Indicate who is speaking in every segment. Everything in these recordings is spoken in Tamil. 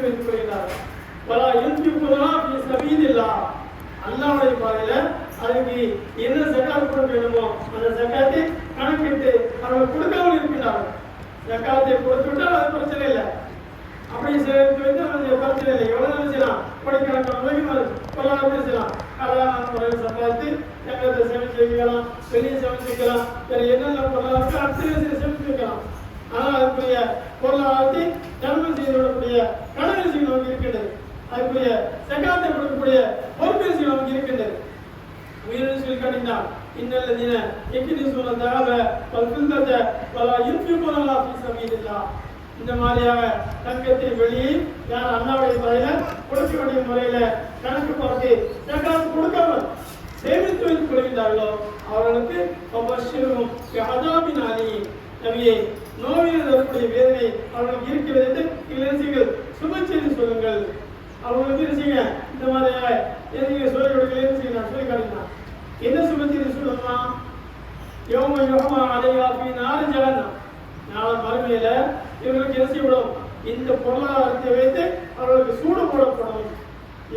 Speaker 1: வைத்துக் கொள்கிறார்கள். வலா யுன்ஃபிகுனா ஃபீ ஸபீலில்லாஹ், அல்லாஹ்வுடைய பாதையில அதுக்கு என்ன ஜகாத் கொடுக்க வேண்டுமோ அந்த ஜகாத்தை கணக்கிட்டு அவர்கள் கொடுக்காமல் இருக்கிறார்கள். ஜகாத்தை கொடுத்துவிட்டால் அது பிரச்சனை இல்லை, அப்படி சேர்த்து வைத்து அது பிரச்சனை இல்லை. எவ்வளவு நினைச்சலாம் கோடிக்கணக்கான வரைக்கும் கொள்ளாமல் நினைச்சலாம். அழகான முறையில் சம்பாதித்து எங்களை சேமித்து வைக்கலாம், வெளியே சேமித்து வைக்கலாம், வேறு என்னென்ன பொருளாதாரத்தை அத்தனை சேமித்து வைக்கலாம். ஆனால் அதுக்குரிய பொருளாதாரத்தை தர்மம் செய்து விடக்கூடிய கடமை நமக்கு இருக்கின்றது. அதுக்குரிய ஜகாத்தை கொடுக்கக்கூடிய பொறுப்பேசி நமக்கு இருக்கின்றது. உயிரிழந்து சொல்லி காட்டினார், இன்னல்லதீன யக்னிஸூன தஹப வல் ஃபில்லத வலா யுன்ஃபிகூனா ஃபீ ஸபீலில்லாஹ். இந்த மாதிரியாக தங்கத்தை வெளியே யார் அல்லாஹ்வுடைய பாதையில கொடுக்க வேண்டிய முறையில கணக்கு பார்த்து ஜகாத் கொடுக்காமல் சேமித்து வைத்துக் கொள்கின்றார்களோ அவர்களுக்கு பபஷிரும் பிஅதாபின் அலீம். நபியே, நோயில் வரக்கூடிய வேதனை அவர்களுக்கு இருக்கிறது என்று இளைஞர்கள் சுப செய்தி சொல்லுங்கள். அவங்களுக்கு இருந்துச்சுங்க இந்த மாதிரியாக எதுக்கு சொல்லி கொடுக்கல நான் சொல்லி காட்டினான். என்ன சுப செய்தி சொல்லணுமா? யௌம யுஹமா அலைஹா ஃபீ நாரி ஜஹன்னம். நாளை மறுமையில இவர்களுக்கு என்ன செய்யப்படும்? இந்த பொருளாதாரத்தை வைத்து அவர்களுக்கு சூடு போடப்படும்.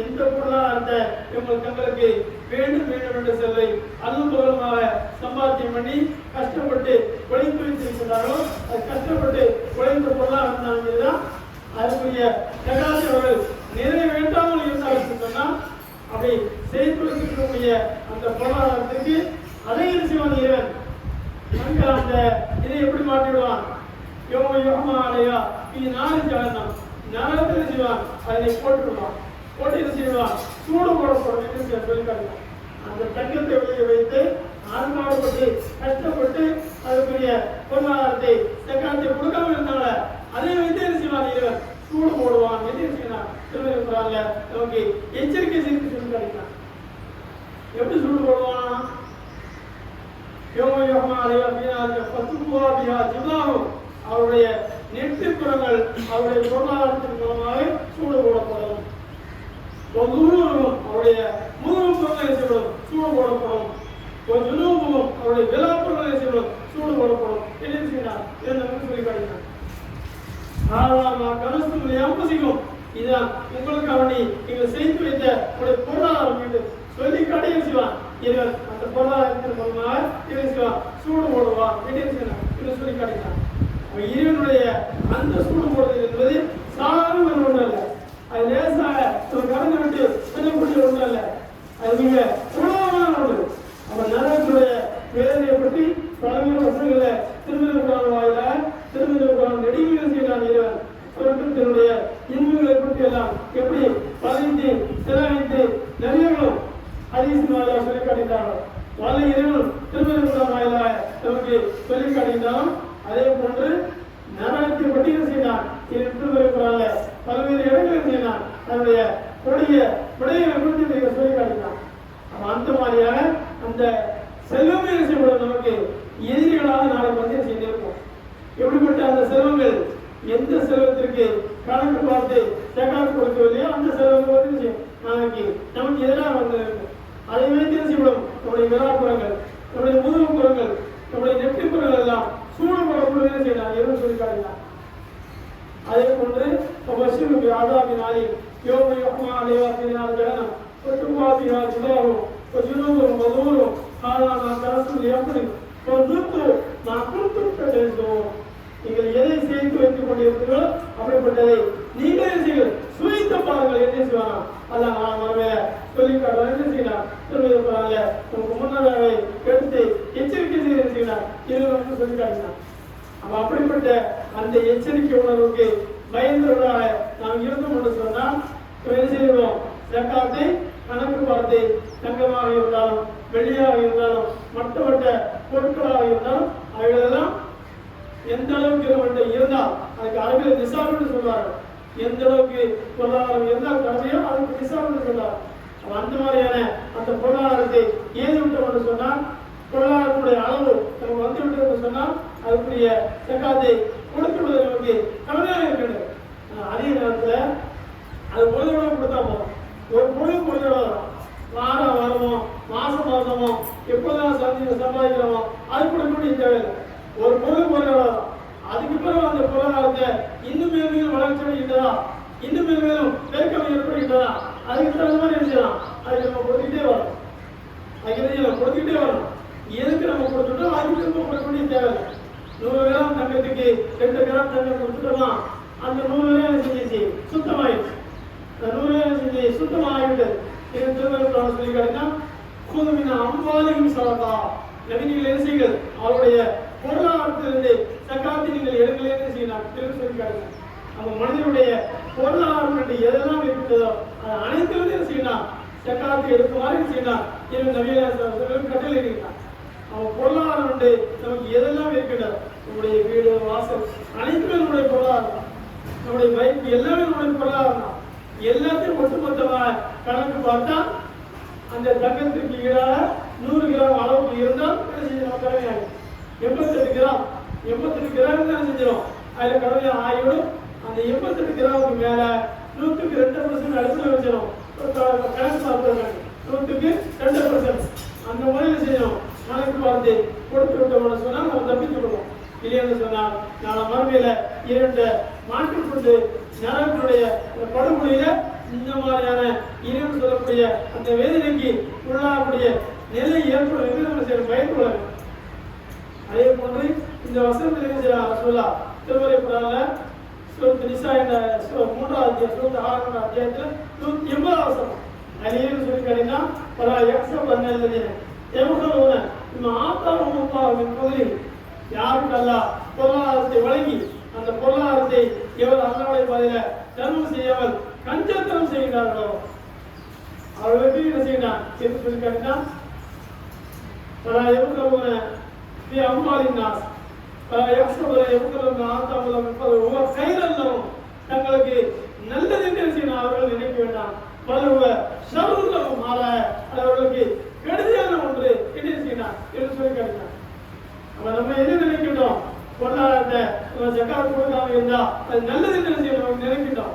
Speaker 1: எந்த பொருளாதாரத்தை இவங்களுக்கு தங்களுக்கு வேண்டும் வேண்டும் என்று சொல்லி அலுவலகமாக சம்பாத்தியம் பண்ணி கஷ்டப்பட்டு உழைத்து வைத்திருக்கிறார்களோ அது கஷ்டப்பட்டு உழைத்த பொருளாதாரம் தான் அதுக்குரிய ஜகாத்தை அவர்கள் நிறைய வேண்டாமல் இருந்தார்கள் சொன்னால் அப்படி செய்து வைத்திருக்கக்கூடிய அந்த பொருளாதாரத்துக்கு அதை செய்வான் இறைவன். அந்த இதை எப்படி மாற்றிவிடுவான்? யோக யோகமா அலையா இது நாரி ஜகன்னம், நரகத்தில் செய்வான், அதை போட்டுவிடுவான். போட்டு என்ன செய்வான்? சூடு போடப்படும் என்று சொல்லி காட்டுவான். அந்த தங்கத்தை வெளியே வைத்து ஆன்மாவுப்பட்டு கஷ்டப்பட்டு அதுக்குரிய பொருளாதாரத்தை ஜகாத்தை கொடுக்காமல் இருந்தால அதை வைத்து என்ன செய்வான்? இறைவன் சூடு போடுவான் என்று செய்யலாம். திருமணம் நமக்கு எச்சரிக்கை செய்து சொல்லி காட்டினான். எப்படி சூடு போடுவான்? அவருடைய நெற்றிப்புறங்கள் அவருடைய பொருளாதாரத்தின் மூலமாக சூடு போடப்படும். அவருடைய முதுகு பொருட்களை செய்யப்படும், சூடு போடப்படும். அவருடைய விழாப்பொருட்களை செய்யப்படும், சூடு போடப்படும். என்ன செய்யலாம்? சொல்லி காட்டினார். இதுதான் உங்களுக்கு அவனை நீங்கள் செய்து வைத்த உடைய பொருளாதாரம் என்று சொல்லி காட்டியும் செய்வான். இவன் அந்த பொருளாதாரத்தின் மூலமாக இவன் செய்வான், சூடு போடுவான் என்று சொல்லி காட்டினான். இறைவனுடைய அந்த சூடு போடுவது என்பது சாதாரண ஒன்று அல்ல, அது லேசாக ஒரு கடந்து விட்டு செல்லக்கூடிய ஒன்று அல்ல, அது மிக உலகமான ஒன்று. அவன் நரகத்துடைய வேதனையை பற்றி பல்வேறு வசனங்களை திருமண வாயில திருமண நெடுமைகள் செய்தான். இறைவன் தன்னுடைய இன்பங்களை பற்றி எல்லாம் எப்படி பதிந்து செலவழித்து நிறையவும் ஹதீஸ் வாயிலாக சொல்லி காட்டினார்கள். வல்ல இறைவன் திருமண வாயிலாக நமக்கு சொல்லி காட்டினாலும் அதே போன்று நரகத்தை பற்றி செய்தான். திருமண பல்வேறு இடங்களில் செய்தான். தன்னுடைய கொடிய விடைகளை குறித்து சொல்லி காட்டினான். அந்த மாதிரியாக அந்த செல்வமே செய்யப்படும் நமக்கு எதிரிகளாக நாளை வந்து செய்திருப்போம். எப்படிப்பட்ட அந்த செல்வங்கள், எந்த செல்வத்திற்கு கணக்கு பார்த்து ஜகாத் கொடுக்கவில்லையோ அந்த செல்வங்கள் வந்து நாளைக்கு நமக்கு எதிராக வந்திருக்கும். அதை வைத்து செய்யப்படும் நம்முடைய விழாப்புறங்கள், நம்முடைய முதுகுப்புறங்கள், நம்முடைய நெற்றிப்புறங்கள் எல்லாம் சூடு போடப்படுவதை செய்யலாம் என்று சொல்லி காட்டினார். அதே போன்று ஆதாபின் ஆதி யோக யோகமா அலைவாசினால் ஜகனம் ஒட்டுமாதியா ஜுதாவும் ஜுனூரும் மதூரும் ஆனால் நான் கரசு எப்படி நான் கொடுத்து நீங்கள் எதை சேர்த்து வைத்துக் கொண்டிருக்கிறீர்களோ அப்படிப்பட்டதை நீங்களே செய்யுங்கள், சுவைத்த பாருங்கள் என்ன செய்வாங்க அதான் நான் மரபை சொல்லி காட்டுறேன். என்ன செய்யலாம்? சொல்லுவாங்க உங்களுக்கு முன்னதாக எடுத்து எச்சரிக்கை செய்யலாம் இது சொல்லி காட்டினான். அவன் அப்படிப்பட்ட அந்த எச்சரிக்கை உணர்வுக்கு பயந்தவர்களாக நாம் இருந்தோம் என்று சொன்னால் என்ன செய்வோம்? ஜகாத்தை கணக்கு பார்த்து தங்கமாக இருந்தாலும் வெள்ளியாக இருந்தாலும் மற்ற பொருட்களாக இருந்தாலும் அவைகளெல்லாம் எந்த அளவுக்கு நம்மகிட்ட இருந்தால் அதுக்கு அரபில் நிசாப் என்று சொல்வார்கள். எந்த அளவுக்கு பொருளாதாரம் இருந்தால் கடமையோ அதுக்கு நிசாப் என்று சொல்வார். அந்த மாதிரியான அந்த பொருளாதாரத்தை ஏது விட்டோம் என்று சொன்னால் பொருளாதாரத்துடைய அளவு நமக்கு வந்து விட்டோம் என்று சொன்னால் அதுக்குரிய ஜகாத்தை கொடுத்துவிடுவது நமக்கு கடமையாக இருக்கிறது. அதே நேரத்தில் அது பொழுதோட கொடுத்தா போதும். ஒரு பொழுது பொழுதோட வாரமோ மாசமோ எப்போதான் சம்பாதிக்கிறோமோ அது கொடுக்கக்கூடிய தேவையில்லை. ஒரு பொழுது பொருளாதாரம் அதுக்கு பிறகு அந்த பொருளாதாரத்தை இன்னும் மேலும் வளர்ச்சி அடைகின்றதா இன்னும் மேலும் பெருக்கம் ஏற்படுகின்றதா, அதுக்கு தகுந்த மாதிரி என்ன செய்யலாம், அதுக்கு நம்ம கொடுத்துக்கிட்டே வரணும். அதுக்கு நம்ம கொடுத்துக்கிட்டே வரணும். எதுக்கு நம்ம கொடுத்துட்டோம், அதுக்கு திரும்ப கொடுக்க வேண்டிய தேவையில்லை. 100 கிராம் தங்கத்துக்கு 2 கிராம் தங்கம் கொடுத்துட்டோமா, அந்த 100 கிராம் செஞ்சிச்சு சுத்தமாயிடுச்சு. அந்த 100 கிராம் செஞ்சு சுத்தமாகிவிட்டது. இது திருமணம் சொல்லி கேட்டீங்கன்னா கூதுமின அம்பாலையும் சொல்லதா, நவீனிகள் என்ன செய்யுங்கள், அவருடைய பொருளாதாரத்திலிருந்து சக்காத்தி நீங்கள் எடுங்களே என்ன செய்யலாம் திரும்ப சொல்லி கேட்டீங்க. நம்ம மனிதனுடைய பொருளாதாரம் என்று எதெல்லாம் இருக்கிறதோ அது அனைத்திலிருந்து என்ன செய்யலாம், சக்காத்தி எடுக்குமாறு செய்யலாம். இது நவீன கட்டளை இருக்கிறான். அவன் பொருளாதாரம் உண்டு, நமக்கு எதெல்லாம் இருக்கின்றன, நம்முடைய வீடு வாசல் அனைத்துமே நம்முடைய பொருளாதாரம், நம்முடைய பைக் எல்லாமே நம்முடைய பொருளாதாரம் தான். எல்லாத்தையும் ஒட்டுமொத்தமாக கணக்கு பார்த்தா அந்த தங்கத்திற்கு ஈடாக 100 கிராம் அளவுக்கு இருந்தால் என்ன செஞ்சிடும், கடமையாகும். 88 கிராம் 88 கிராம் தான் செஞ்சிடும், அதில் கடமையாக ஆகிவிடும். அந்த 88 கிராமுக்கு மேல 100க்கு 2% அடுத்துல வச்சிடும். கணக்கு பார்த்தாங்க 100க்கு 2% அந்த முறையில் செய்யணும். கணக்கு பார்த்து கொடுத்து விட்டோம்னு சொன்னால் நம்ம தப்பித்து விடுவோம். இல்லைன்னு சொன்னால் நாளை மறுமையில 2 மாட்டுக்கொண்டு நரகத்தினுடைய படுகொலையில இந்த மாதிரியான இறைவன் சொல்லக்கூடிய அந்த வேதனைக்கு உள்ளாகக்கூடிய நிலை ஏற்படும் என்று நம்ம சில பயன்படுவாங்க. அதே போன்று இந்த வசனத்தில் சொல்லா திருமறை புறால சூரத்து நிசா என்ற 3வது அத்தியாயம் 6வது அத்தியாயத்தில் 180வது வசனம் அதில் சொல்லி கேட்டீங்கன்னா பல எக்ஸம் பண்ண எவ்வளவு நம்ம ஆத்தாரம் பகுதி யாருக்கு அல்ல பொருளாதாரத்தை வழங்கி அந்த பொருளாதாரத்தை எவர் அல்லாவுடைய பதில தர்மம் செய்யாமல் கஞ்சத்தனம் செய்கிறார்களோ அவர்களுக்கு என்ன செய்யலாம் என்று சொல்லி கேட்டீங்கன்னா பல எவ்வளவு அம்மாளின் நாஸ் தங்களுக்கு நல்லது என்று அவர்கள் நினைக்க வேண்டாம். பலவ சர்வம் மாற அவர்களுக்கு கெடுதியான ஒன்று என்ன செய்யலாம் என்று சொல்லி கேட்டான். நம்ம எது நினைக்கின்றோம், பொருளாதாரத்தை ஜக்காத் கொடுக்காம இருந்தா அது நல்லது என்று செய்யணும் நினைக்கின்றோம்.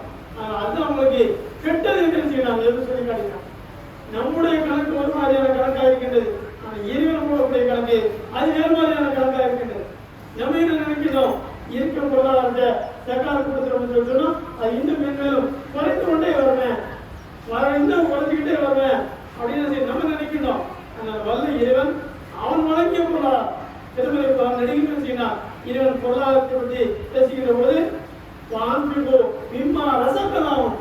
Speaker 1: அது அவங்களுக்கு கெட்டது என்று செய்யலாம் என்று சொல்லி காட்டினான். நம்முடைய கணக்கு ஒரு மாதிரியான கணக்காக இருக்கின்றது, ஆனால் இறைவன் போடக்கூடிய கணக்கு அது வேறு மாதிரியான கணக்காக இருக்கின்றது. நம்ம என்ன நினைக்கிறோம், இருக்கிற பொருளாதாரத்தை ஜக்காத் கொடுத்துருவோம்னு சொன்னா அது இன்னும் மேன்மேலும் குறைத்து கொண்டே வருவேன், இன்னும் குறைஞ்சிக்கிட்டே வருவேன் அப்படின்னு நம்ம நினைக்கிறோம். ஆனால் வல்ல இறைவன் அவன் வழங்கிய பொருளாதாரம் திருமலை நடிகை செய்யலாம். இறைவன் பொருளாதாரத்தை பற்றி பேசுகிற போது விம்மா ரசக்கலாகும்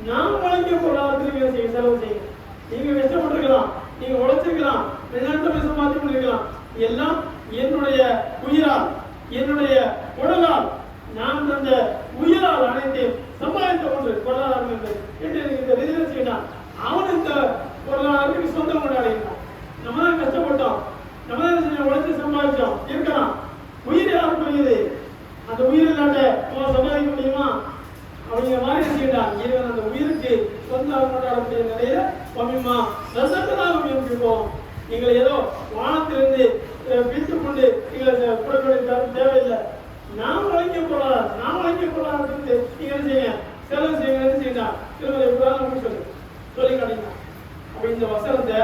Speaker 1: நாம் வழங்கிய பொருளாதாரத்தில் செய்ய செலவு செய்யும். நீங்க கஷ்டப்பட்டிருக்கலாம், நீங்க உழைச்சிருக்கலாம், வெளிநாட்டு பைசா மாற்றி பண்ணிருக்கலாம், எல்லாம் என்னுடைய உயிரால் என்னுடைய உடலால் நான் தந்த உயிரால் அனைத்தையும் சம்பாதித்த ஒன்று பொருளாதாரம் என்று இந்த ரீதியில செய்யலாம். அவன் இந்த பொருளாதாரத்துக்கு சொந்தம் கொண்டாடினான். நம்ம தான் கஷ்டப்பட்டோம், நம்ம தான் உழைச்சி சம்பாதிச்சோம் இருக்கலாம். உயிர் யாரும் புரியுது, அந்த உயிர் இல்லாட்ட சம்பாதிக்க முடியுமா அப்படிங்கிற மாதிரி செய்யலாம். இறைவன் அந்த உயிருக்கு சொந்தம் கொண்டாடக்கூடிய நிலையில பமிமா ரசத்தனாக இருப்போம். நீங்கள் ஏதோ வானத்திலிருந்து பிரித்துக் கொண்டு நீங்கள் கொடுக்க தேவையில்லை. நாம் வழங்கிய பொருளாதாரம் நாம் வழங்கிய பொருளாதாரத்திற்கு நீங்க என்ன செய்ய செலவு செய்ய செய்யலாம். திருமலை சொல்லி காட்டினா. அப்ப இந்த வசனத்தை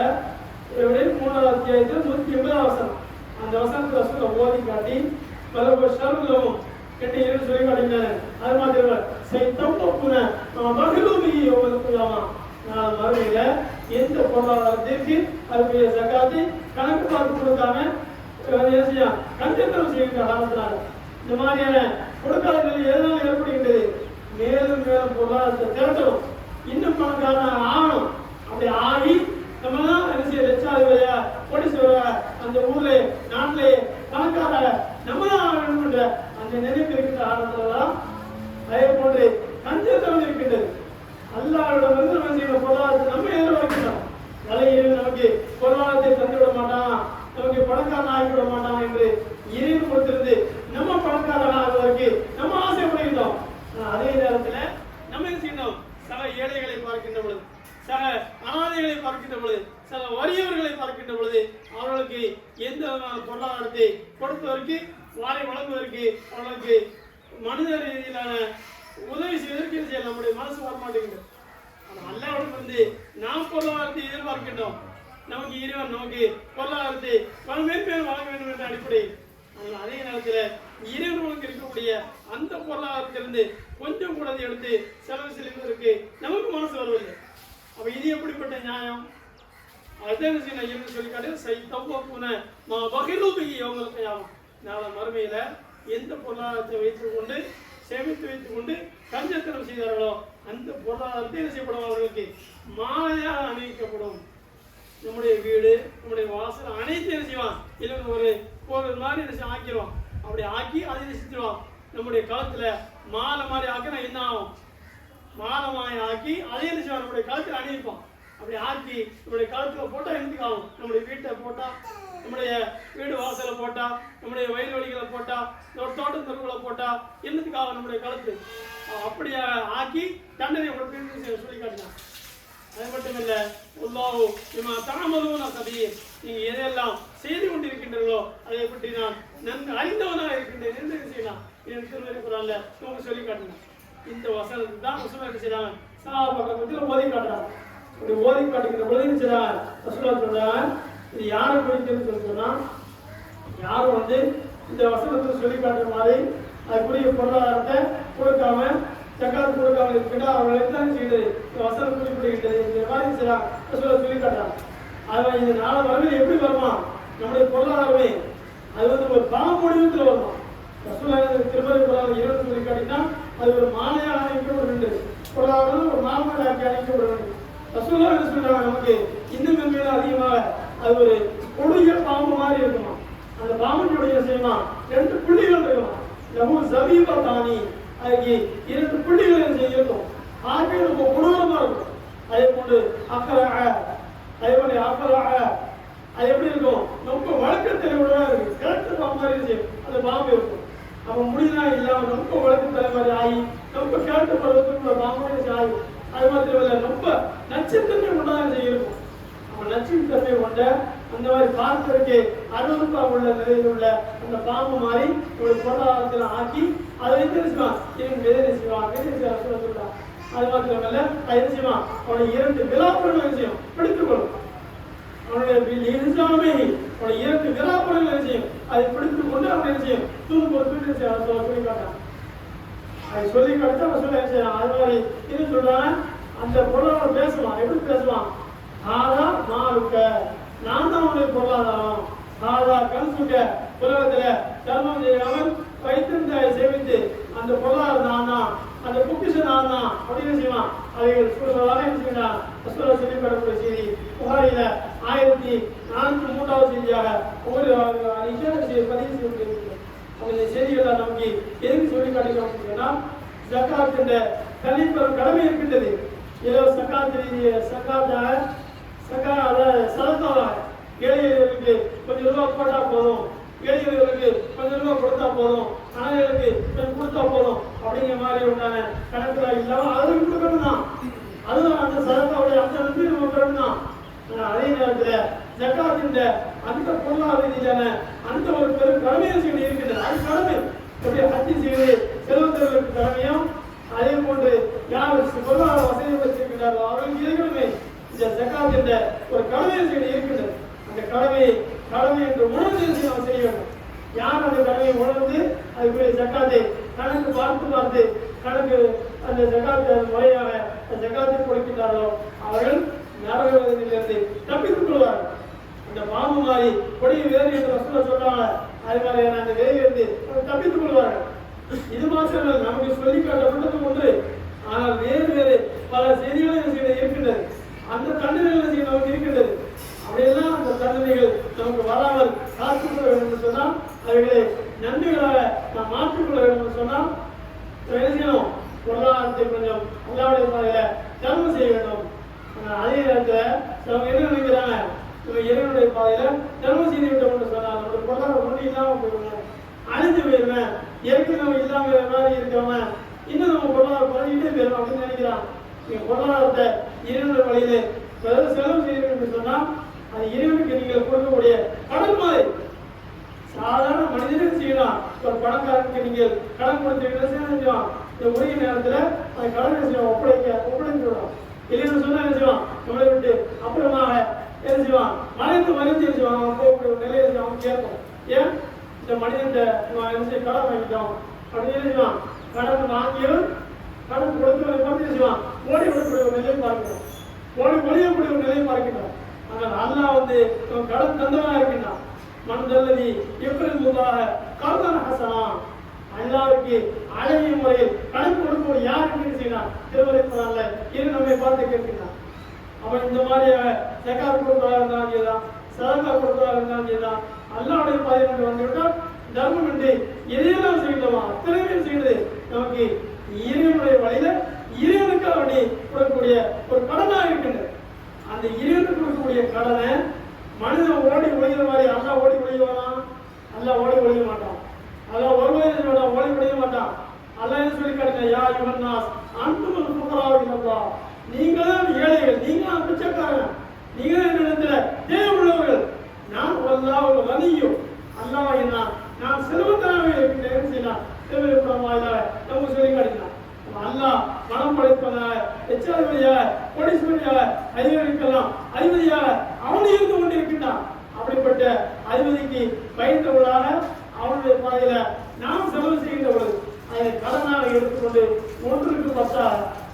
Speaker 1: 3வது அத்தியாயத்தில் 180வது வசனம் அந்த வசனத்துல சொல்ல ஓதி காட்டி பல சர்வலமும் கெட்ட இறைவன் சொல்லி காட்டினாரு. அது மாதிரி செய்தோப்புன மகிழ்வுமையை ஒவ்வொருலாமா நான் மறுமையில எந்த பொருளாதாரத்திற்கு அதுக்குரிய ஜக்காத்தை கணக்கு பார்த்து கொடுக்காம என்ன செய்ய கஞ்சத்தனம் செய்கின்ற காரணத்தினால இந்த மாதிரியான கொடுக்காத நிலை எதனால ஏற்படுகின்றது, மேலும் மேலும் பொருளாதாரத்தை திரட்டணும், இன்னும் பணக்காரன் ஆகணும். அப்படி ஆகி நம்ம தான் என்ன செய்ய லட்சாதிபதியா கோடீஸ்வர அந்த ஊர்ல நாட்டிலே பணக்கார நம்ம தான் ஆகணும்ன்ற அந்த நினைப்பு இருக்கின்ற காரணத்துலதான் அதே போன்று கஞ்சத்தனம் இருக்கின்றது. அல்லாஹ்விடம் வந்து நம்ம செய்யற பொருளாதாரத்தை நம்ம எதிர்பார்க்கிறோம். வலையில் நமக்கு பொருளாதாரத்தை தந்துவிட மாட்டான், நமக்கு பணக்காரன் ஆகிவிட மாட்டான் என்று இறைவன் கொடுத்திருந்து நம்ம பணக்காரன் ஆகுவதற்கு நம்ம ஆசைப்படுகின்றோம். அதே நேரத்தில் நம்ம என்ன செய்யணும், சக ஏழைகளை பார்க்கின்ற பொழுது, சக அனாதைகளை பார்க்கின்ற பொழுது, சக வறியவர்களை பார்க்கின்ற பொழுது அவர்களுக்கு எந்த விதமான பொருளாதாரத்தை கொடுப்பதற்கு வாரை வழங்குவதற்கு அவர்களுக்கு மனித ரீதியிலான உதவி செய்வதற்கு செய்ய நம்முடைய மனசு வரமாட்டேங்குது. அல்லாஹ்விடம் வந்து நாம் பொருளாதாரத்தை எதிர்பார்க்கின்றோம். நமக்கு இறைவன் நமக்கு பொருளாதாரத்தை மேன்மேலும் வழங்க வேண்டும் என்ற அடிப்படை. அதே நேரத்தில் இறைவனுக்கு இருக்கக்கூடிய அந்த பொருளாதாரத்திலிருந்து கொஞ்சம் கூட எடுத்து செலவு செலுத்துவதற்கு நமக்கு மனசு வருவதில்லை. அப்ப இது எப்படிப்பட்ட நியாயம்? அதுதான் சொல்லிக்காட்டு நாளை மறுமையில எந்த பொருளாதாரத்தை வைத்துக் கொண்டு சேமித்து வைத்துக் கொண்டு கஞ்சத்தனம் செய்தார்களோ அந்த பொருளாதாரத்தை என்ன செய்யப்படும்? அவர்களுக்கு மாலையாக அணிவிக்கப்படும். நம்முடைய வீடு, நம்முடைய வாசல் அனைத்து என்ன செய்வான்? இல்லை ஒரு மாதிரி என்ன ஆக்கிடுவான். அப்படி ஆக்கி அதை செஞ்சிருவான். நம்முடைய காலத்துல மாலை மாதிரி ஆக்கினா என்ன ஆகும்? மாலை மாதிரி ஆக்கி அதே என்ன செய்வான்? நம்முடைய காலத்துல அணிவிப்பான். அப்படி ஆக்கி நம்முடைய காலத்துல போட்டா என்னத்துக்கு ஆகும்? நம்முடைய வீட்டை போட்டா, நம்முடைய வீடு வாசலை போட்டா, நம்முடைய வயல் வழிகளை போட்டா, தோட்ட தெருவுகளை போட்டா என்னத்துக்கு ஆகும்? நம்முடைய காலத்து அப்படியே ஆக்கி தண்டனை சொல்லி காட்டினான். அது மட்டும் இல்ல, நீங்க எதையெல்லாம் செய்து கொண்டிருக்கின்றீர்களோ அதை பற்றி நான் நன்கு அறிந்தவனாக இருக்கின்றேன் என்று செய்யலாம். உங்களுக்கு சொல்லி காட்டினான். இந்த வசனத்துக்கு தான் என்ன செய்யறாங்க? பக்கத்தில் ஓதி காட்டுறாங்க. இப்படி ஓதி காட்டுகிற பொழுது என்ன செய்யறாங்க? இது யாரை குறிக்கிறது சொன்னா, யாரும் இந்த வசனத்தை சொல்லி காட்டுற மாதிரி அதுக்குரிய பொருளாதாரத்தை கொடுக்காம ஜக்காத் கொடுக்காம இருக்கின்ற அவர்கள் என்ன செய்யுது? வசனம் குறிப்பிடுகின்றது. இந்த மாதிரி சொல்லி காட்டுறாங்க. அது இந்த நாளை வரவே எப்படி வருமா? நம்முடைய பொருளாதாரமே அது ஒரு பாவ முடிவத்தில் வருமா? திருமதி பொருளாதாரம் இருபது சொல்லி காட்டினா அது ஒரு மாலையாக அணைக்கப்பட வேண்டும். பொருளாதாரம் ஒரு மாலையாக ஆக்கி அணைக்கப்பட வேண்டும். ரசூலா என்ன சொல்றாங்க? நமக்கு இன்னும் மென்மேலும் அதிகமாக அது ஒரு கொடிய பாம்பு மாதிரி இருக்குமா? அந்த பாம்புடைய செய்யுமா 2 புள்ளிகள் இருக்குமா? லஹு ஜபீபா தானி, அதுக்கு 2 புள்ளிகள் செய்யும். ஆகவே ரொம்ப கொடூரமா இருக்கும். அதே போன்று அது எப்படி இருக்கும்? ரொம்ப வழக்கத்தில் உள்ளதா இருக்கு. கிழக்கு பாம்பு மாதிரி செய்யும் அந்த பாம்பு இருக்கும். அவன் முடிதான் இல்லாம ரொம்ப வழக்கத்தலை மாதிரி ஆகி ரொம்ப கிழக்கு பருவத்துக்குள்ள பாம்பு ஆகி அது மாத்திரமல்ல ரொம்ப நச்சுத்தன்மை கொண்டதாக இருக்கும். அவன் நச்சுத்தன்மை கொண்ட அந்த மாதிரி பார்ப்பதற்கு அருவருப்பா உள்ள நிலையில் உள்ள அந்த பாம்பு மாதிரி ஒரு பொருளாதாரத்தில் ஆக்கி அதை செய்வான். சொல்றான். அது மாத்திரமல்ல, அது என்ன செய்வான்? அவனை 2 விழாப்படங்கள் செய்யும், பிடித்துக் கொள்ளும். அவனுடைய 2 விழாப்படங்கள் செய்யும். அதை பிடித்துக் கொண்டு அவனை என்ன செய்யும்? தூக்கு சொல்லி காட்டான். அதை சொல்லி காட்டு அவன் சொல்ல என்ன செய்யறான்? அது மாதிரி இது சொல்றான். அந்த பொருளாதாரம் பேசுவான். எப்படி பேசுவான்? ஆதா மாறுக்க, நான் தான் உன்னுடைய பொருளாதாரம். ஆதா கன்சுக்க, உலகத்துல தர்மம் செய்யாமல் வைத்திருந்த சேமித்து அந்த பொருளாதாரம் நான் தான், அந்த பொக்கிஷம் நான் தான் அப்படின்னு செய்வான். அவைகள் சொல்வதாக என்ன செய்யலாம்? சொல்லிப்படக்கூடிய செய்தி புகாரில 1403வது செய்தியாக பதிவு செய்யப்பட்டிருக்கிறது. அந்த செய்திகள் நமக்கு எதுக்கு சொல்லி காட்டுகிறோம்னா, ஜக்காத் என்ற கல்விப்பெறும் கடமை இருக்கின்றது. ஏதோ சதக்காவாக ஏழைகளுக்கு கொஞ்சம் ரூபாய் போட்டா போதும், ஏழைகளுக்கு கொஞ்சம் ரூபாய் கொடுத்தா போதும், அனாதைகளுக்கு கொஞ்சம் கொடுத்தா போதும் அப்படிங்கிற மாதிரி உண்டான கணக்குல இல்லாம அதுக்கு கொடுக்கணும் தான். அதுதான் அந்த சதக்காவுடைய அம்சம் நம்ம பெறணும் தான். அதே நேரத்துல ஜக்காத்தின் அந்த பொருளாதார ரீதியான அந்த ஒரு பெரும் கடமையை செய்ய இருக்கின்றது. அது கடமை எப்படி ஹஜ் செய்து செல்வந்தர்களுக்கு கடமையும், அதே போன்று யார் பொருளாதார வசதி வச்சிருக்கிறார்களோ அவர்களுக்கு இருக்கணுமே இந்த ஜக்காத் என்ற ஒரு கடமையை செய்ய இருக்கின்றது. அந்த கடமை என்று உணர்ந்து நாம் செய்ய வேண்டும். யார் அந்த கடமையை உணர்ந்து அதுக்குரிய ஜக்காத்தை கணக்கு பார்த்து கணக்கு அந்த ஜக்காத்தை முறையாக அந்த ஜக்காத்தை கொடுக்கின்றார்களோ அவர்கள் நரகத்திலிருந்து தப்பித்துக் கொள்வார்கள். அந்த பாம்பு மாதிரி கொடிய வேறு என்று சொல்றாங்க. அது மாதிரியான அந்த வேலையிலிருந்து தப்பித்துக் கொள்வார்கள். இது மாத்திரம் நமக்கு சொல்லி காட்டப்பட்டது ஒன்று. ஆனால் வேறு பல செய்திகளும் இருக்கின்றது. அந்த தண்டனைகள் நமக்கு இருக்கின்றது. அப்படியெல்லாம் அந்த தண்டனைகள் நமக்கு வராமல் காத்துக்கொள்ள வேண்டும் என்று சொன்னால், அவைகளை நன்மைகளாக நாம் மாற்றிக்கொள்ள வேண்டும் என்று சொன்னால் செய்யணும். பொருளாதாரத்தை கொஞ்சம் அல்லாவுடைய பாதையில தர்மம் செய்ய வேண்டும். அதே நேரத்தில் அவங்க என்ன நினைக்கிறாங்க? நம்ம இறைவனுடைய பாதையில தர்மம் செய்து விட்டோம் என்று சொன்னால் நம்மளுடைய பொருளாதாரம் ஒன்றும் இல்லாமல் போயிடுவேன், அழிஞ்சு போயிடுவேன், ஏற்கனவே இல்லாம மாதிரி இருக்கிறவன் இன்னும் நம்ம பொருளாதாரம் குறைஞ்சிட்டே போயிடும் அப்படின்னு நினைக்கிறான். நீங்க பொருளாதாரத்தை இறைவனுடைய வழியிலே செலவு செய்யணும் என்று சொன்னால் அது இறைவனுக்கு நீங்கள் கொடுக்கக்கூடிய கடன் மாதிரி. சாதாரண மனிதனுக்கு செய்யலாம். ஒரு பணக்காரனுக்கு நீங்கள் கடன் கொடுத்தீங்கன்னா செய்யலாம். இந்த உரிய நேரத்தில் அந்த கடனை செய்வோம் ஒப்படைக்கிறோம். இல்லைன்னு சொன்னா என்ன செய்வான்? நம்மளை விட்டு அப்புறமாக என்ன செய்வான்? மறைந்து என்ன செய்வான்? அவன் போகக்கூடிய நிலையை அவன் கேட்போம். ஏன் இந்த மனிதன் கடன் வாங்கிட்டோம் அப்படின்னு செய்வான். கடன் வாங்கியவன் கடன் கொடுத்தவரை பார்த்து செய்வான் ஓடி விடக்கூடிய ஒரு நிலையை பார்க்கிறோம், ஓடி ஒழியக்கூடிய ஒரு நிலையை பார்க்கிறோம். ஆனால் அல்லாஹ் கடன் தந்தவனாக இருக்கின்றான். மனதல்லதி எப்படி முதாக கருதன ஹசனா, அல்லாவுக்கு அழகிய முறையில் கடன் கொடுப்பவர் யாருக்கு செய்யலாம் திருவரைப்பதால இது நம்மை பார்த்து கேட்கின்றான். அவன் இந்த மாதிரியாக ஜகாத் கொடுப்பதாக இருந்தாலும் செய்தான், சதகா கொடுப்பதாக இருந்தாலும் செய்தான், அல்லாவுடைய பாதையில் வந்துவிட்டால் தர்மம் என்று எதையெல்லாம் செய்யணுமா அத்தனை செய்யறது நமக்கு இறைவனுடைய வழியில இறைவனுக்கு அப்படி கொடுக்கக்கூடிய ஒரு கடனாக இருக்கின்றது. அந்த இறைவனுக்கு கொடுக்கக்கூடிய கடனை மனிதன் ஓடி ஒழிகிற மாதிரி அல்லா ஓடி ஒழிவானா? அல்லா ஓடி ஒழிய மாட்டான். அல்லா ஒருவரை ஓடி ஒழிய மாட்டான். அல்லா என்ன சொல்லி காட்டுங்க, யா யுவன்னாஸ் அன்துல் ஃபுகராவுல்லா, நீங்க தான் ஏழைகள், நீங்க தான் பிச்சைக்காரங்க, நீங்க தான் என்னிடத்துல தேவை உள்ளவர்கள். நான் அல்லாஹ் ஒரு வலியும் அல்லாஹ் என்ன நான் செல்வந்தனாக இருக்கின்றேன் செய்யலாம் தேவைப்படமாயில நம்ம சொல்லி காட்டினான். அல்லாஹ் மனம் படைப்பதாக எச்சாதிபதியாக கோடீஸ்வரியாக அதிபதிக்கெல்லாம் அதிபதியாக அவன் இருந்து கொண்டிருக்கின்றான். அப்படிப்பட்ட அதிபதிக்கு பயந்தவர்களாக அவனுடைய பாதையில நாம் செலவு செய்கின்ற பொழுது அதை கடனாக எடுத்துக்கொண்டு 1க்கு 10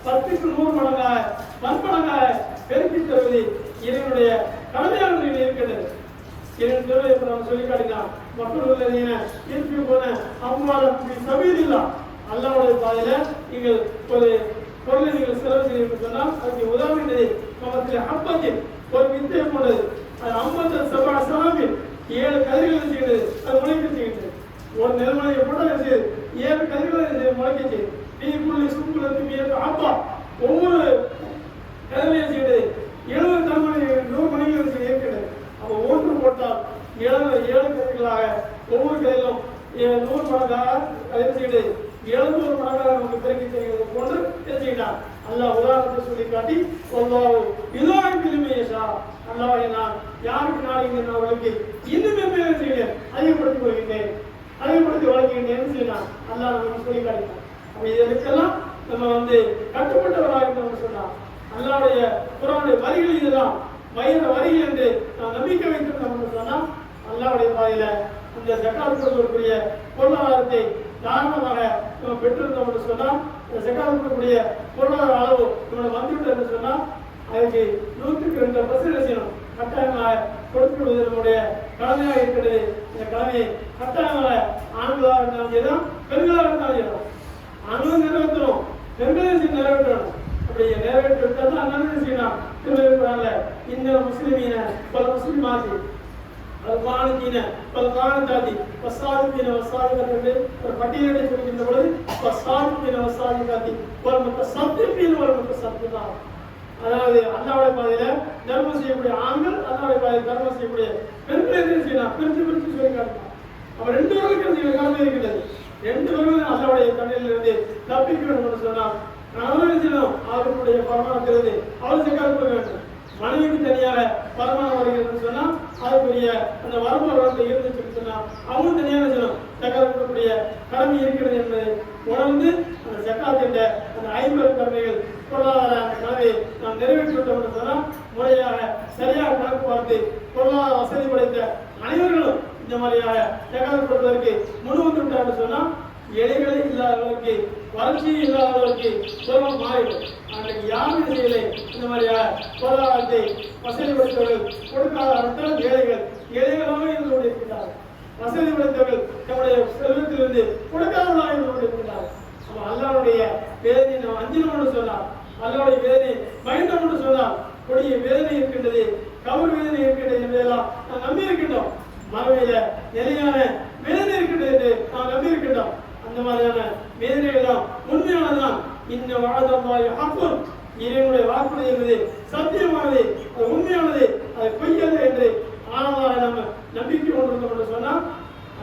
Speaker 1: 10க்கு 100 மடங்காக பன்மடங்காக பெருக்கி தருவது இதனுடைய கடமையாக இருக்கிறது. சொல்லி காட்டினான். மக்கள் திருப்பி போன அம்மாவுடைய சபீரில்லா அல்லாவுடைய பாதையில நீங்கள் ஒரு பொருளை நீங்கள் செலவு செய்ய சொன்னால் அதுக்கு உதாரணம் நமக்கு அப்பத்தில் ஒரு வித்தை போனது. அது 50 சபாவில் 7 கதிர்களை செய்கிறது, அது முளைக்க செய்கிறது. ஒரு நெல்மலையை போட்டால் 7 கதிர்களை முளைக்க செய்யுது. நீக்குள்ள சூக்குலத்துக்கு அப்பா ஒவ்வொரு கதிரையும் செய்கிறது 70 தலைமுறை 100 மணிகள் இருக்கிறது. அப்போ 1 போட்டால் 7 கதிர்களாக ஒவ்வொரு கதிலும் 100 மடங்காக கதிர் செய்து 700 மடங்காக நமக்கு பெருக்கி செய்கிறது போன்று தெரிஞ்சுக்கிட்டான். அல்லாஹ் உதாரணத்தை சொல்லி காட்டி அல்லாஹ் நான் யாருக்கு நான் அவளுக்கு இன்னும் என்ன செய்கிறேன் அதிகப்படுத்திக் கொள்கின்றேன், அதிகப்படுத்தி வளர்க்கின்றேன் செய்யலாம். அல்லாஹ் நமக்கு சொல்லி காட்டினான். அப்ப இதற்கெல்லாம் நம்ம கட்டுப்பட்டவராக சொன்னான். அல்லாவுடைய குர்ஆனுடைய வரிகள் இதுதான் வயிறு வரிகள் என்று நாம் நம்பிக்கை வைத்திருந்தோம் சொன்னால் அல்லாவுடைய பாதையில அந்த ஜகாத் கொடுக்கக்கூடிய பொருளாதாரத்தை தாராளமாக நம்ம பெற்றிருந்தோம் என்று சொன்னால் இந்த ஜகாத் கொடுக்கக்கூடிய பொருளாதார அளவு நம்மளை வந்துவிட்டது என்று சொன்னால் அதுக்கு 100க்கு 2% செய்யணும். கட்டாயமாக கொடுத்துவிடுவது நம்முடைய கடமையாக இருக்கிறது. இந்த கடமையை கட்டாயமாக ஆண்களாக இருந்தாலும் செய்யலாம், பெண்களாக இருந்தாலும் செய்யலாம். ஆண்களும் நிறைவேற்றணும், பெண்களையும் நிறைவேற்றணும். அப்படி நிறைவேற்றிவிட்டால் தான் நன்மை செய்யலாம். திருவிழாவில் இந்த முஸ்லிமீன பல முஸ்லிமாதி காணத்தீன பல காணத்தாதி வசாதிப்பின வசாதிகள் என்று ஒரு பட்டியலை சொல்கின்ற பொழுது வசாதிப்பின வசாதிகாதி ஒரு மொத்த சத்தியப்பின் ஒரு மொத்த சத்தியதான். அதாவது அல்லாவுடைய பாதையில தர்மம் செய்யக்கூடிய ஆண்கள், அல்லாவுடைய பாதையில் தர்மம் செய்யக்கூடிய பெண்கள் என்ன செய்யலாம் பிரித்து பிரித்து சொல்லி காட்டலாம். அவன் 2 பேர்களுக்கு கடமை இருக்கிறது. 2 பேர்களும் அல்லாவுடைய கண்ணில் இருந்து தப்பிக்க வேண்டும் என்று சொன்னால் அவர்களும் அவர்களுடைய வருமானம் தெரிந்து அவள் ஜகாத் கொடுக்க வேண்டும். மனைவிக்கு தனியாக வருமானம் வருகிறது சொன்னால் அதுக்குரிய அந்த வருமானம் இருந்துச்சு சொன்னால் அவங்களும் தனியாக சொல்லணும் ஜகாத் கொடுக்கக்கூடிய கடமை இருக்கிறது என்பதை உணர்ந்து அந்த ஜகாத் என்ற அந்த 50 கடமைகள் பொருளாதார அந்த கடமையை நாம் நிறைவேற்றிவிட்டோம் என்று சொன்னால் முறையாக சரியாக கணக்கு பார்த்து பொருளாதார வசதி படைத்த அனைவர்களும் இந்த மாதிரியாக ஜகாத் கொடுப்பதற்கு முன் வந்து விட்டார் என்று சொன்னால் எளிகளை இல்லாதவர்களுக்கு வளர்ச்சி இல்லாதவர்களுக்கு பொருளாதாரம் மாறிடும். அன்றைக்கு யாரும் செய்யலை. இந்த மாதிரியாக பொருளாதாரத்தை வசதி படைத்தவர்கள் கொடுக்காத அர்த்தம் ஏழைகள் ஏழைகளாக இருந்து கொண்டிருக்கிறார்கள். வசதி படைத்தவர்கள் நம்முடைய செல்வத்திலிருந்து கொடுக்காதவர்களாக இருந்து கொண்டிருக்கிறார்கள். நம்ம அல்லாவுடைய வேதனை நாம் அஞ்சினோம்னு சொன்னால், அல்லாவுடைய வேதனை பயந்தோம்னு சொன்னால் கொடிய வேதனை இருக்கின்றது, கவர் வேதனை இருக்கின்றது என்பதெல்லாம் நாம் நம்பி இருக்கின்றோம். மறுமையில நிலையான வேதனை இருக்கின்றது என்று நாம் நம்பி இருக்கின்றோம். அந்த மாதிரியான வேதனைகள் உண்மையானதுதான். இந்த வாழ்ந்தாய் ஹக்கும், இறைவனுடைய வாக்குறுதி என்பது சத்தியமானது, அது உண்மையானது, அது பொய்யது என்று ஆனதாக நம்ம நம்பிக்கை கொண்டிருந்தோம் என்று சொன்னால்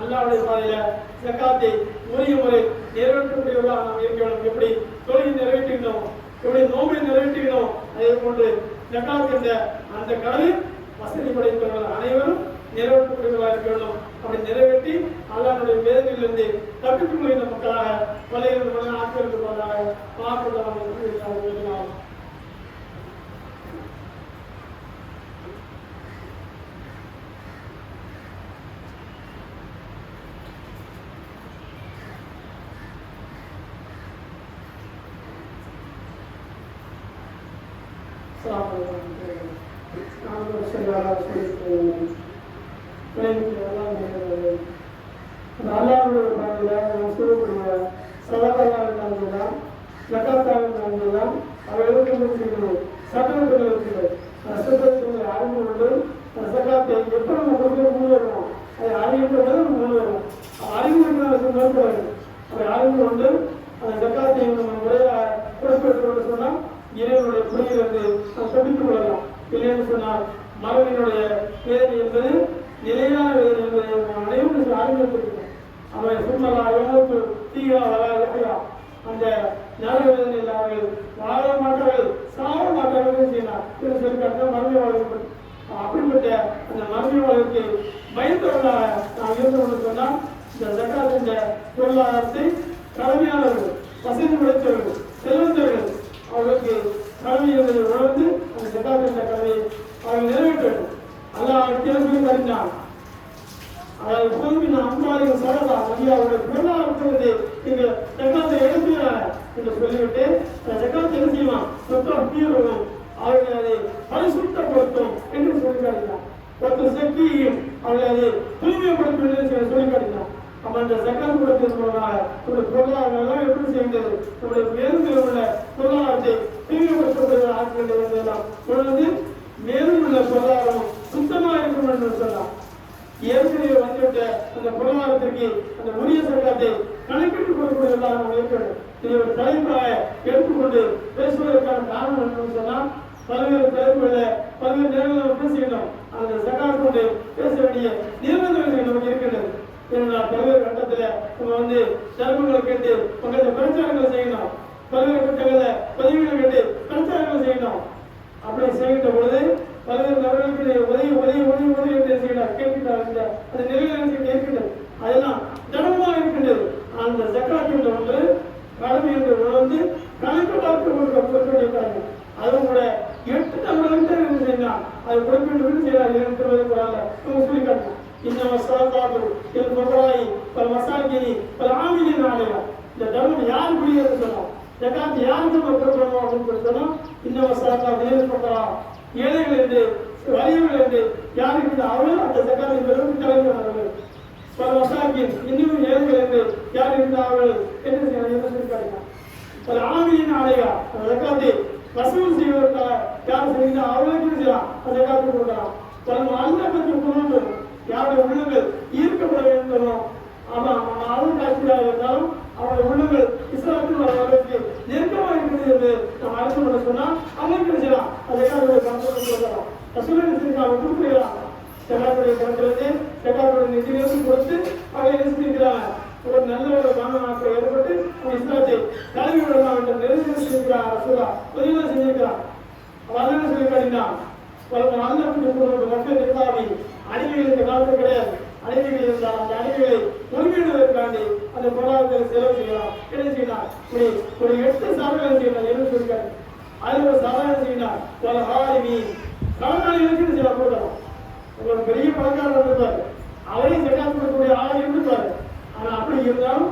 Speaker 1: அல்லாஹ்வுடைய பாதையில ஜகாத்தை உரிய முறை நிறைவேற்றக்கூடியவர்களாக நாம் இருக்க வேண்டும். எப்படி தொழிலை நிறைவேற்றுகிறோம், எப்படி நோம்பை நிறைவேற்றுகிறோம், அதே போன்று ஜகாத் என்ற அந்த கடனை வசதி படைத்தவர்கள் அனைவரும் நிறைவேற்றக்கூடியவர்களாக இருக்க வேண்டும். அப்படி நிறைவேற்றி அல்லாஹ்வுடைய வேதனையிலிருந்து தப்பித்துக் கொள்கின்ற மக்களாக பலையிலிருந்து ஆக்கிரமிப்பதாக பார்க்கிறோம். நான் ஒரு சரியாக சொல்லியிருக்கேன். அல்லாஹ்வுடைய பார்வையில் நாம் சொல்லக்கூடிய சதகாவாக இருந்தாலும் ஜகாத்தாக இருந்தாலும் அவர் எடுக்கக்கூடிய சட்டங்கள் இருக்கிறது. அந்த சட்டத்தை அறிந்து கொண்டு அந்த சகாத்தை எப்போ நம்ம கொடுக்க முன் வரணும், அதை அறிவிப்பது முன் வரும். அறிவு நோக்கப்படுது. அதை அறிந்து கொண்டு அந்த ஜகாத்தை நம்ம முறையாக பொறுப்பேற்று சொன்னால் இறைவனுடைய புரியிலிருந்து நாம் தப்பித்துக் கொள்ளலாம். இல்லைன்னு சொன்னால் மரபினுடைய வேதனை என்பது நிலையான வேதனை என்பதை அனைவரும் அறிந்திருக்கிறோம். அவன் சும்மலா எவ்வளவு தீவிர அந்த நர வேதனையில் அவர்கள் வாழ மாட்டார்கள், சாக மாட்டார்கள் செய்யலாம் சொல்லிக்காட்டு மரபை வாழ்க்கை. அப்படிப்பட்ட அந்த மரபை வாழ்க்கை பயந்தவர்களாக நாம் இருந்து கொண்டு சொன்னால் இந்த ஜகாத்தின் பொருளாதாரத்தை கடமையானவர்கள், வசதி படைத்தவர்கள், செல்வந்தவர்கள் அவர்களுக்கு கடமை என்பதை உணர்ந்து அந்த ஜகாத்தின் கடமையை அவர்கள் நிறைவேற்ற வேண்டும். அல்லாஹ் தேர்வு அறிந்தார். அதாவது பூமியின் அம்பாளிகள் சரதா நபியாவுடைய பொருளாதாரத்திலிருந்து நீங்கள் ஜகாத்தை எடுத்துகிறார் என்று சொல்லிவிட்டு அந்த ஜகாத்தை என்ன செய்வான் சொத்தம் தீர்வும் அவர்களை அதை பரிசுத்தப்படுத்தும் என்று சொல்லி காட்டினார். ஒருத்தர் சக்தியையும் அவர்களை அதை தூய்மைப்படுத்தும் என்று சொல்லி காட்டினார். அப்ப அந்த ஜகாத் கொடுத்ததன் மூலமாக நம்முடைய பொருளாதாரம் எல்லாம் எப்படி செய்கிறது, நம்முடைய மேலும் உள்ள பொருளாதாரத்தை தூய்மைப்படுத்தப்படுகிற ஆட்கள் என்பதெல்லாம் உணர்ந்து மேலும் உள்ள பொருளாதாரம் சுத்தமாக இருக்கும் என்று சொல்லலாம். ஏற்கனவே வந்துவிட்ட அந்த பொருளாதாரத்திற்கு அந்த உரிய சட்டத்தை கணக்கிட்டு கொடுப்பதெல்லாம் நாம் ஏற்க வேண்டும். இதை ஒரு தலைப்பாக எடுத்துக்கொண்டு பேசுவதற்கான காரணம் என்னன்னு சொன்னால் பல்வேறு தலைப்புகளில் பல்வேறு நேரங்களில் பேசுகின்றோம். அந்த சகாத் கொண்டு பேச வேண்டிய நிர்பந்தங்கள் நமக்கு இருக்கின்றது. ஏனென்றால் பல்வேறு கட்டத்தில் நம்ம தர்மங்களை கேட்டு பக்கத்தில் பிரச்சாரங்களை செய்யணும், பல்வேறு கட்டங்களில் பதிவுகளை கேட்டு பிரச்சாரங்களை செய்யணும். அப்படி செய்கின்ற பொழுது பல்வேறு நபர்களுக்கு உதவி உதவி உதவி உதவி என்று செய்கிறார் கேட்கிறார். அந்த நிலையில் இருக்கின்றது, அதெல்லாம் தர்மமாக இருக்கின்றது. அந்த ஜக்காத் ஒன்று கடமை என்று உணர்ந்து கணக்கு பார்த்து கொடுக்க அதுவும் கூட 8 நபர்களுக்கு என்ன செய்யலாம், அது கொடுக்க வேண்டும் செய்யலாம் இருக்கிறது பரவாயில்ல சொல்லி காட்டணும். இன்னும் சரதாபு என் பொருளாய் பல மசாக்கினி பல ஆமியின் ஆலயம் இந்த தர்மம் யார் புரியுது சொன்னோம், ஜக்காத் யாருக்கு கொடுக்கணும் அப்படின்னு சொன்னோம். இன்னும் சரதாபு ஏற்பட்டலாம் ஏழைகள் என்று வலியவர்கள் என்று யாருக்கு அவர்கள் அந்த ஜக்காத்தை பெறும் தலைவர்கள் பல மசாக்கின் இன்னும் ஏழைகள் என்று யார் இருந்தார்கள் என்று சொல்லியிருக்காங்க. பல ஆமியின் ஆலயா அந்த ஜக்காத்தை வசூல் செய்வதற்காக யார் செய்கிறார் அவர்களுக்கு செய்யலாம் அந்த ஜக்காத்தை கொடுக்கலாம். பல அல்ல பற்றி கொண்டு யாருடைய உள்ளங்கள் ஈர்க்கப்பட வேண்டும். அவன் அவன் காட்சியாக இருந்தாலும் அவருடைய உள்ளங்கள் இஸ்லாத்தில் அவர்களுக்கு நெருக்கமாக இருக்கிறது என்று நாம் அரசு பண்ண சொன்னால் அவங்களுக்கு செய்யலாம் அந்த ஜக்காத்துடைய பணத்தை கொடுக்கலாம். ரசூலுல்லாஹி அவங்க கொடுக்கிறாங்க ஜக்காத்துடைய பணத்திலிருந்து ஜக்காத்துடைய நிதியிலிருந்து கொடுத்து அவங்க என்ன செஞ்சிருக்கிறாங்க, ஒரு நல்ல ஒரு மாணவனாக ஏற்பட்டு இஸ்லாத்தை கல்வி விடலாம் என்ற நிறைவேற்றி செஞ்சிருக்கிறார். ரசூலா உதவி செஞ்சிருக்கிறார். அவன் என்ன சொல்லி காட்டினான், மக்கள் நிர்வாகி அடிமைகள் இந்த காலத்தில் கிடையாது. அடிமைகள் இருந்தால் அந்த அடிமைகளை ஒருங்கிடுவதற்காண்டி அந்த பொருளாதாரத்தை செலவு செய்யலாம். என்ன செய்யலாம், ஒரு 8 சாதனை செய்யலாம் என்று சொல்லியிருக்காரு. அதில் ஒரு சாதனை செய்யலாம். ஒரு ஆரிமி கடனாளிகளுக்கு சில கொடுக்கலாம். உங்களுக்கு பெரிய பணக்காரர் இருப்பார், அவரையும் ஜக்காத் கொடுக்கக்கூடிய ஆளை இருப்பார். ஆனால் அப்படி இருந்தாலும்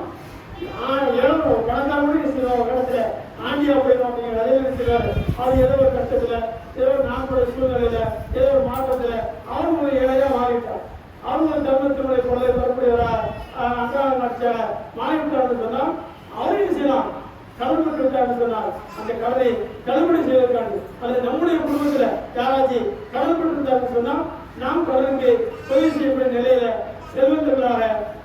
Speaker 1: பணக்காரங்களுடைய சில இடத்துல ஆண்டியா போயிடும் அப்படிங்கிற அதே செய்வார். அவர் ஏதோ ஒரு கஷ்டத்துல ஏதோ நாட்டுடைய சூழ்நிலையில ஏதோ ஒரு மாற்றத்துல அவங்க ஒரு ஏழையா மாறிட்டார். அவங்க தர்மத்தினுடைய கொள்ளை வரக்கூடியவரா அங்காளம் நடிச்ச மாறிவிட்டார்னு சொன்னால் அவரையும் செய்யலாம். கடன்பட்டு விட்டார்னு சொன்னால் அந்த கடனை தள்ளுபடி செய்வதற்கான அது நம்முடைய குடும்பத்துல யாராச்சும் கடன்பட்டு விட்டார்னு சொன்னால் நாம் கடனுக்கு தொழில் செய்யக்கூடிய நிலையில செல்வந்தர்களாக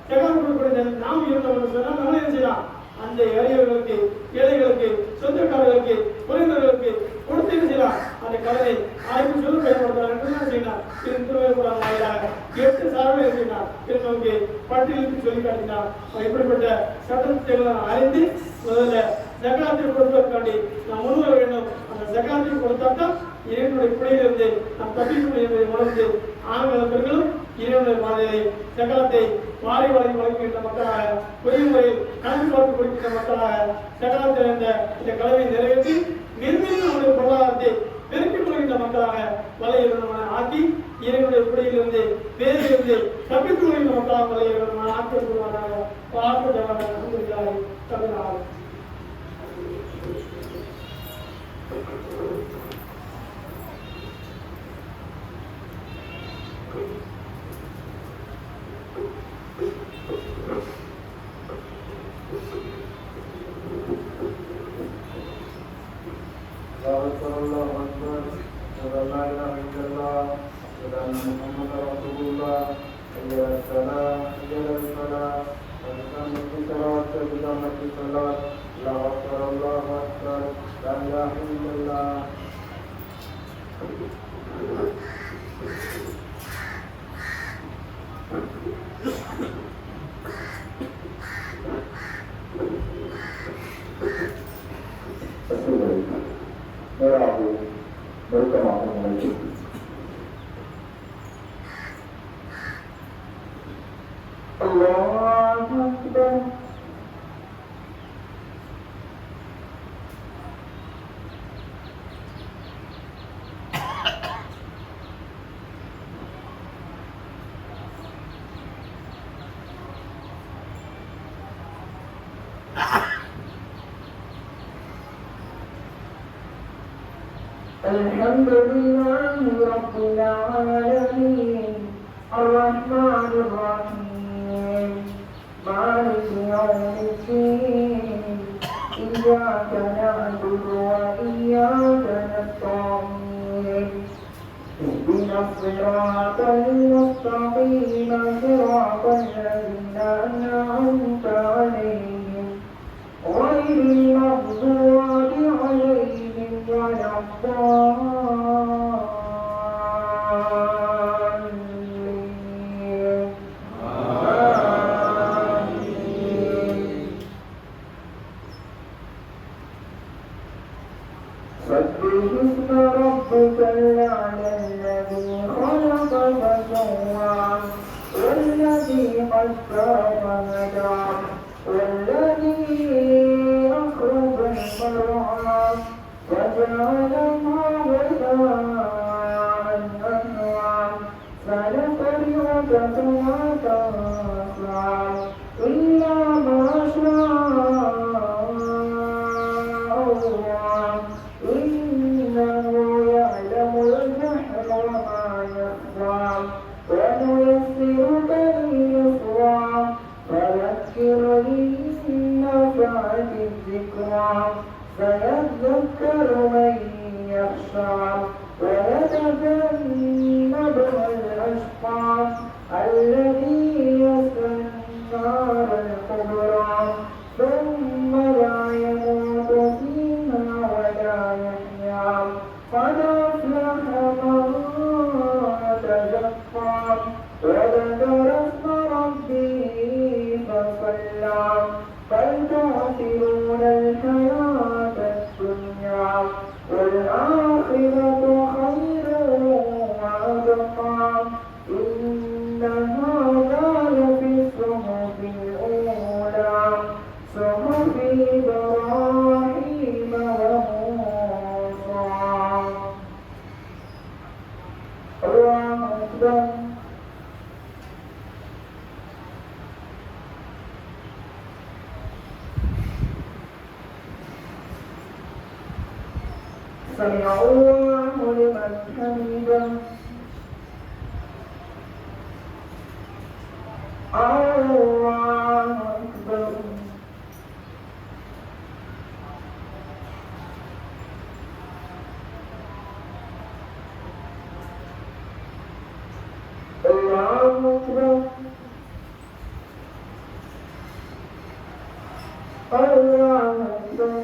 Speaker 1: ஜகாத் கொடுக்கக்கூடிய நாம் இருந்தவர்கள் சொன்னால் நம்ம என்ன செய்யலாம், அந்த எளியவர்களுக்கு ஏழைகளுக்கு சொந்தக்காரர்களுக்கு குறைந்தவர்களுக்கு கொடுத்து செய்யலாம். அந்த கடனை ஆய்வு சொல்ல பயன்படுத்தலாம் என்று செய்யலாம். இதன் திருவிழா 8 சார்பை செய்யலாம். நமக்கு பட்டியலுக்கு சொல்லி காட்டினார். இப்படிப்பட்ட சட்டத்தை அறிந்து முதல்ல ஜகாத்தை கொடுப்பதற்காண்டி நாம் முன்வர வேண்டும். அந்த ஜகாத்தை கொடுத்தால்தான் இறைவனுடைய பிடியிலிருந்து நாம் தப்பிக்கணும் என்பதை உணர்ந்து ஆண்களும் பெண்களும் இறைவனுடைய பாதையை ஜகாத்தை மாறி வழங்கி வழங்குகின்ற மக்களாக ஒரே முறையில் கணக்கு பார்த்து கொடுக்கின்ற மக்களாக ஜகாத்தில் இருந்த இந்த கடமை நிறைவேற்றி மென்மேலும் நம்முடைய பொருளாதாரத்தை பெருக்கிக் கொள்கின்ற மக்களாக வலையுறவனை ஆக்கி இறைவனுடைய பிடியிலிருந்து வேறிலிருந்து தப்பித்துக் கொள்கின்ற மக்களாக வலையுறவனை ஆக்கி கொள்வாராக பார்த்து ஜகாத் தமிழ்
Speaker 2: أن محمد رسول الله حي على الصلاة حي على الفلاح قد قامت الصلاة قد قامت الصلاة الله أكبر الله أكبر لا إله إلا الله.
Speaker 3: الحمد لله رب العالمين الرحمن الرحيم مالك يوم الدين إياك نعبد وإياك نستعين اهدنا الصراط المستقيم صراط الذين أنعمت عليهم غير المغضوب عليهم ولا الضالين. سبح اسم ربك الأعلى الذي خلق فسوى والذي قدر فهدى والذي أخرج المرعى فجعلها غثاء أحوى سنقرئك فلا تنسى إلا ما شاء الله إنه يعلم الجهر وما يخفى ونيسرك لليسرى فذكر إن نفعت الذكرى سيذكر من يخشى ويتجنبها الأشقى الذي يصلى النار الكبرى ثم لا يموت فيها ولا يحيا قد أفلح من تزكى وذكر اسم ربه فصلى بل تؤثرون الحياة الدنيا والآخرة خير وأبقى إن هذا لفي الصحف الأولى صحف إبراهيم وموسى. الله أكبر. سمع الله لمن حمده. الله أكبر. الله أكبر. الله أكبر.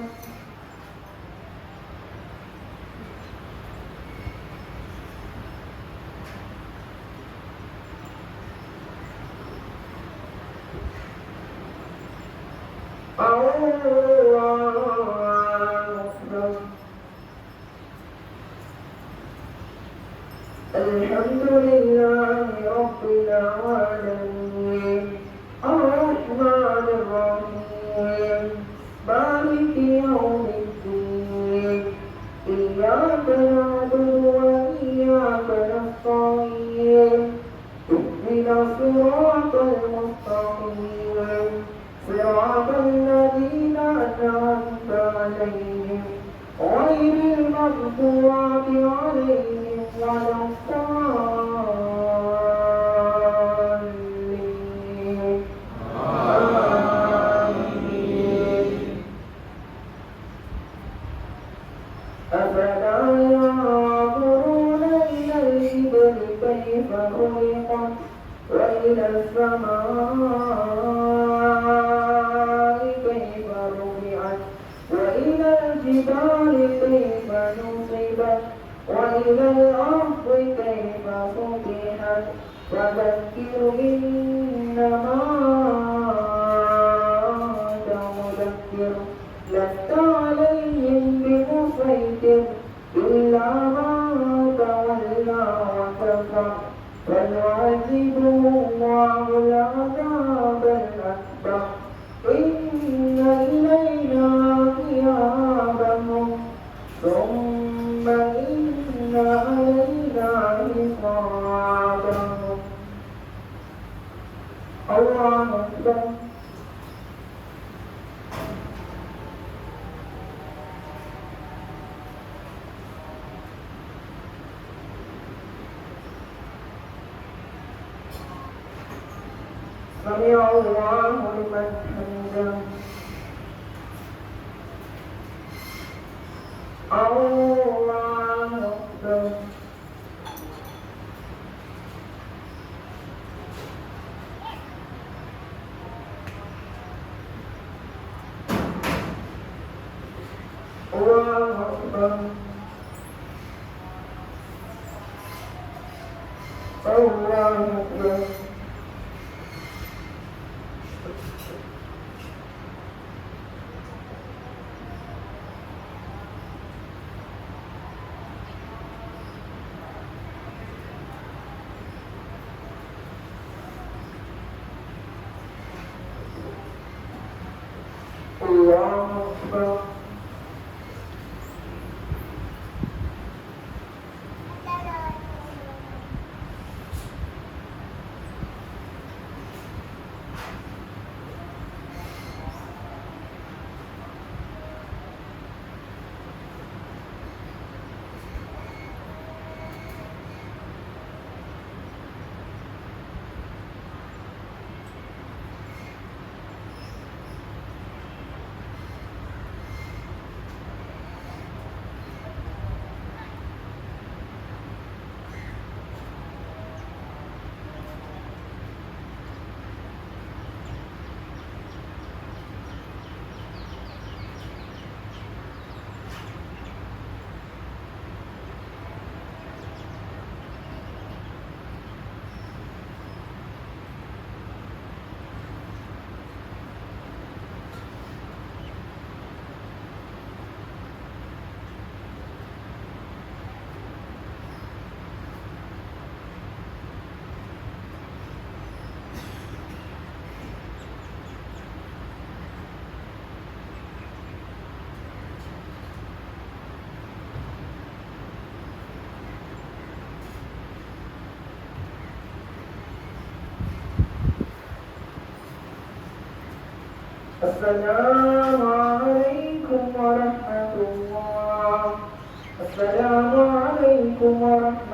Speaker 3: الحمد لله رب العالمين الرحمن الرحيم مالك يوم الدين إياك نعبد وإياك نستعين اهدنا الصراط المستقيم صراط الذين أنعمت عليهم غير المغضوب عليهم ولا الضالين. آمين. أفلا ينظرون إلى الإبل كيف خلقت وإلى السماء كيف رفعت وإلى الجبال كيف نصبت وإلى الأرض كيف سطحت فذكر إنما أنت مذكر لست عليهم بمسيطر إلا من تولى وكفر فيعذبه الله العذاب الأكبر إن إلينا إيابهم ثم إن علينا حسابهم. الله أكبر. سمع الله لمن حمده. الله أكبر. الله أكبر. الله أكبر. الله أكبر. السلام عليكم ورحمة الله. السلام عليكم ورحمة